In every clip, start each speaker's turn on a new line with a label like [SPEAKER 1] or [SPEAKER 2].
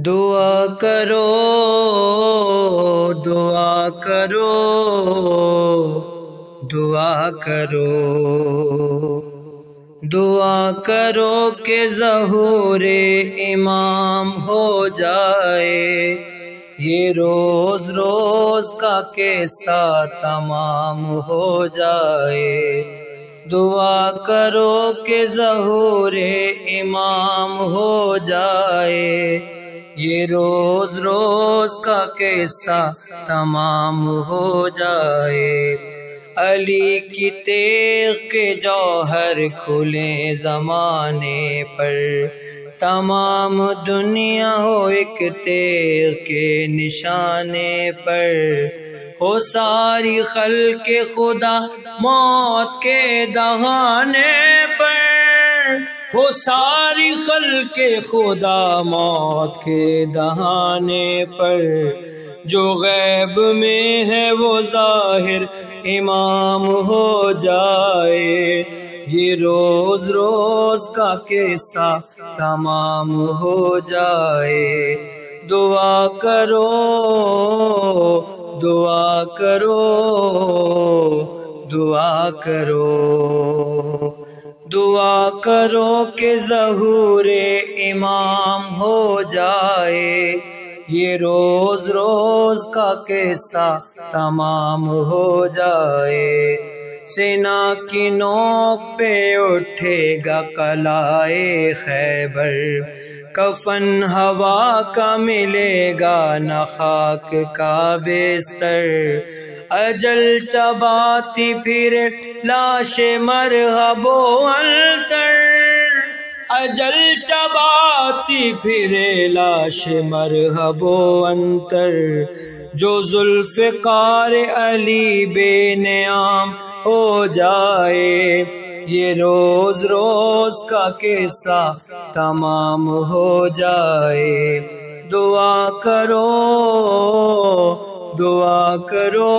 [SPEAKER 1] دعا کرو دعا کرو دعا کرو دعا کرو کہ ظہور امام ہو جائے، یہ روز روز کا قصہ تمام ہو جائے۔ دعا کرو کہ ظہور امام ہو جائے، یہ روز روز کا قصہ تمام ہو جائے۔ علی کی تیغ کے جوہر کھلے زمانے پر، تمام دنیا ہو ایک تیغ کے نشانے پر۔ ہو ساری خلق خدا موت کے دہانے پر، ہو ساری خلق خدا موت کے دہانے پر۔ جو غیب میں ہے وہ ظاہر امام ہو جائے، یہ روز روز کا قصہ تمام ہو جائے۔ دعا کرو دعا کرو دعا کرو دعا کرو کہ ظہور امام ہو جائے، یہ روز روز کا قصہ تمام ہو جائے۔ سینا کی نوک پہ اٹھے گا قلعہ خیبر، کفن ہوا کا ملے گا نہ خاک کا بستر۔ اجل چباتی پھرے لاش مرحب و التر، اجل چباتی پھرے لاش مرحب و انتر۔ جو ذوالفقار علی بے نیام ہو جائے، یہ روز روز کا قصہ تمام ہو جائے۔ دعا کرو دعا کرو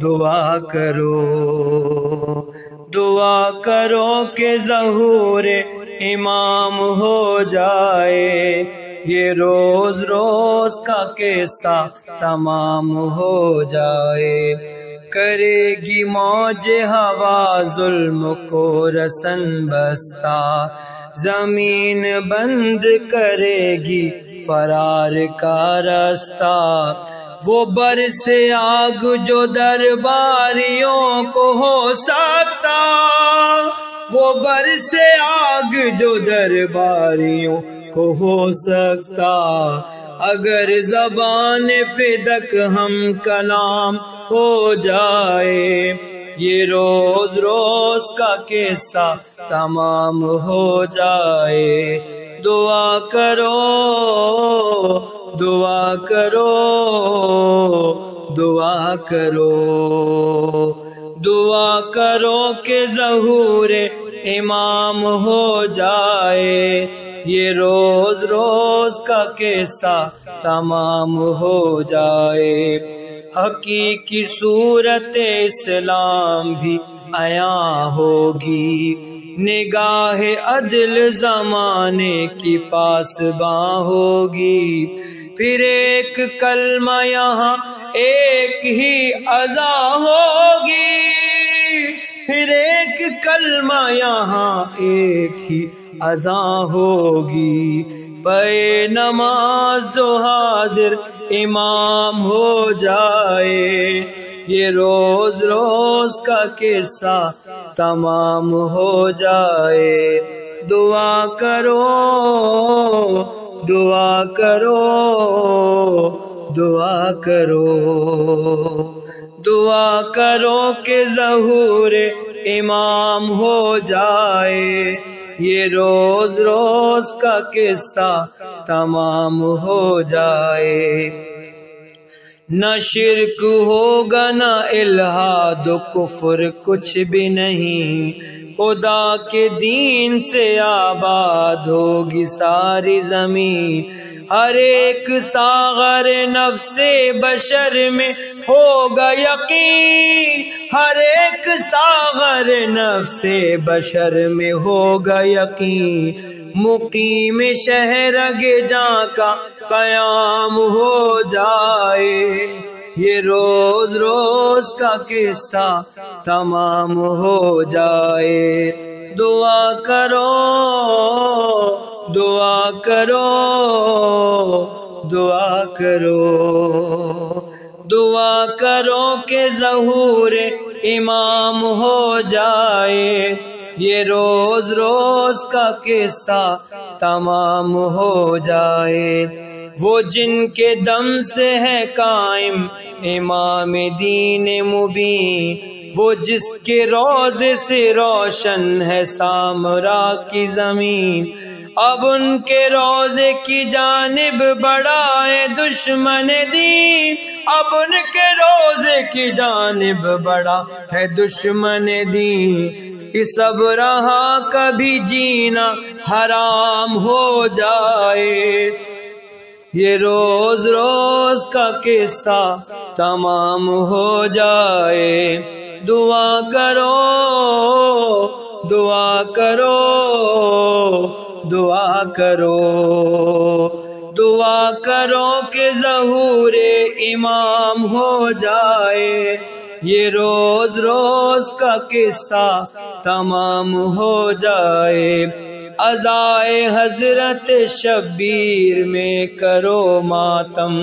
[SPEAKER 1] دعا کرو دعا کرو کہ ظہور امام ہو جائے، یہ روز روز کا قصہ تمام ہو جائے۔ کرے گی موج ہوا ظلم کو رسن بستہ، زمین بند کرے گی فرار کا رستہ۔ وہ برس آگ جو درباریوں کو ہو سکتا، وہ برس آگ جو درباریوں کو ہو سکتا۔ اگر زبان فدق ہم کلام ہو جائے، یہ روز روز کا قصہ تمام ہو جائے۔ دعا کرو دعا کرو دعا کرو دعا کرو کہ ظہور امام ہو جائے، یہ روز روز کا قصہ تمام ہو جائے۔ حقیقی صورت اسلام بھی عیاں ہوگی، نگاہ عدل زمانے کی پاسباں ہوگی۔ پھر ایک کلمہ یہاں ایک ہی اذان ہوگی، پھر ایک کلمہ یہاں ایک ہی اذان ہوگی۔ پے نماز جو حاضر امام ہو جائے، یہ روز روز کا قصہ تمام ہو جائے۔ دعا کرو دعا کرو دعا کرو دعا کرو کہ ظہور امام ہو جائے، یہ روز روز کا قصہ تمام ہو جائے۔ نہ شرک ہوگا نہ الہاد و کفر کچھ بھی نہیں، خدا کے دین سے آباد ہوگی ساری زمین۔ ہر ایک ساغر نفس بشر میں ہوگا یقین، ہر ایک ساغر نفس بشر میں ہوگا یقین۔ مقیم شہر اگے جاں کا قیام ہو جائے، یہ روز روز کا قصہ تمام ہو جائے۔ دعا کرو دعا کرو دعا کرو، دعا کرو کہ ظہور امام ہو جائے، یہ روز روز کا قصہ تمام ہو جائے۔ وہ جن کے دم سے ہے قائم امام دین مبین، وہ جس کے روضے سے روشن ہے سامرا کی زمین، اب ان کے روضے کی جانب بڑھائے دشمن دین، اب ان کے روضے کی جانب بڑھا ہے دشمن دین، یہ سب رہا کبھی جینا حرام ہو جائے، یہ روز روز کا قصہ تمام ہو جائے۔ دعا کرو دعا کرو دعا کرو، دعا کرو کہ ظہور امام ہو جائے، یہ روز روز کا قصہ تمام ہو جائے۔ عزائے حضرت شبیر میں کرو ماتم،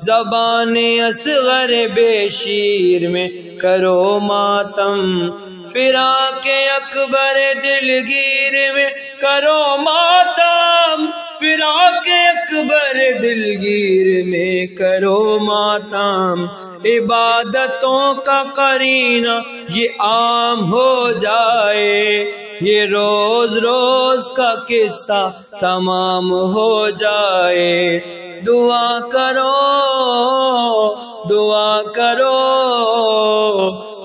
[SPEAKER 1] زبان اصغر بے شیر میں کرو ماتم، فراق اکبر دلگیر میں کرو ماتم، فراق اکبر دلگیر میں کرو ماتم، عبادتوں کا قرینہ یہ عام ہو جائے، یہ روز روز کا قصہ تمام ہو جائے۔ دعا کرو دعا کرو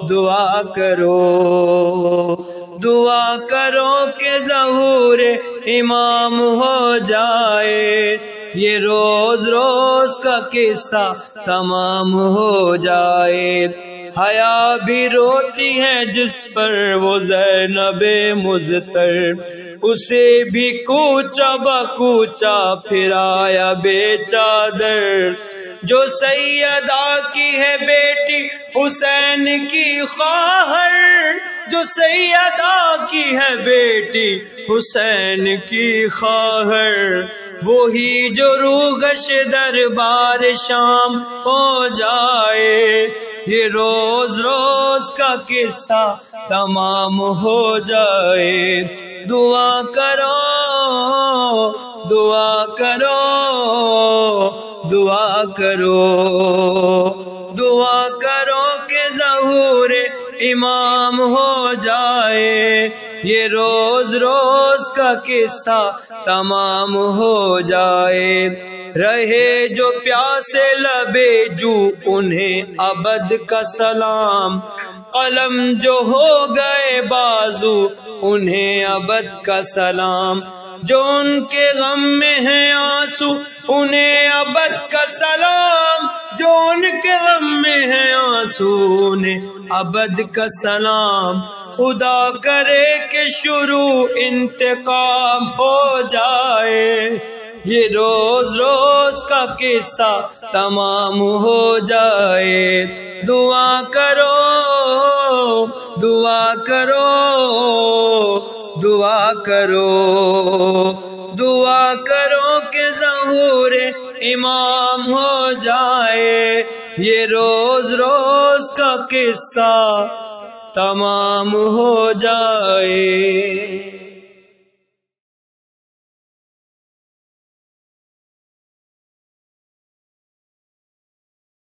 [SPEAKER 1] دعا کرو، دعا کرو کہ ظہور امام ہو جائے، یہ روز روز کا قصہ تمام ہو جائے۔ حیا بھی روتی ہے جس پر وہ زینب مضطر، اسے بھی کوچا بکوچا پھرایا بے چادر، جو سیدہ کی ہے بیٹی حسین کی خواہر، جو سیدہ کی ہے بیٹی حسین کی خواہر، وہی جو روغش دربار شام ہو جائے، یہ روز روز کا قصہ تمام ہو جائے۔ دعا کرو دعا کرو دعا کرو، دعا کرو کہ ظہور امام ہو جائے، یہ روز روز کا قصہ تمام ہو جائے۔ رہے جو پیاسے لبے جو انہیں ابد کا سلام، قلم جو ہو گئے بازو انہیں ابد کا سلام، جو ان کے غم میں ہیں آنسو انہیں ابد کا سلام، جو ان کے غم میں ہیں آنسو انہیں ابد کا سلام، خدا کرے کہ شروع انتقام ہو جائے، یہ روز روز کا قصہ تمام ہو جائے۔ دعا کرو دعا کرو دعا کرو، دعا کرو کہ ظہور امام ہو جائے، یہ روز روز کا قصہ تمام ہو جائے۔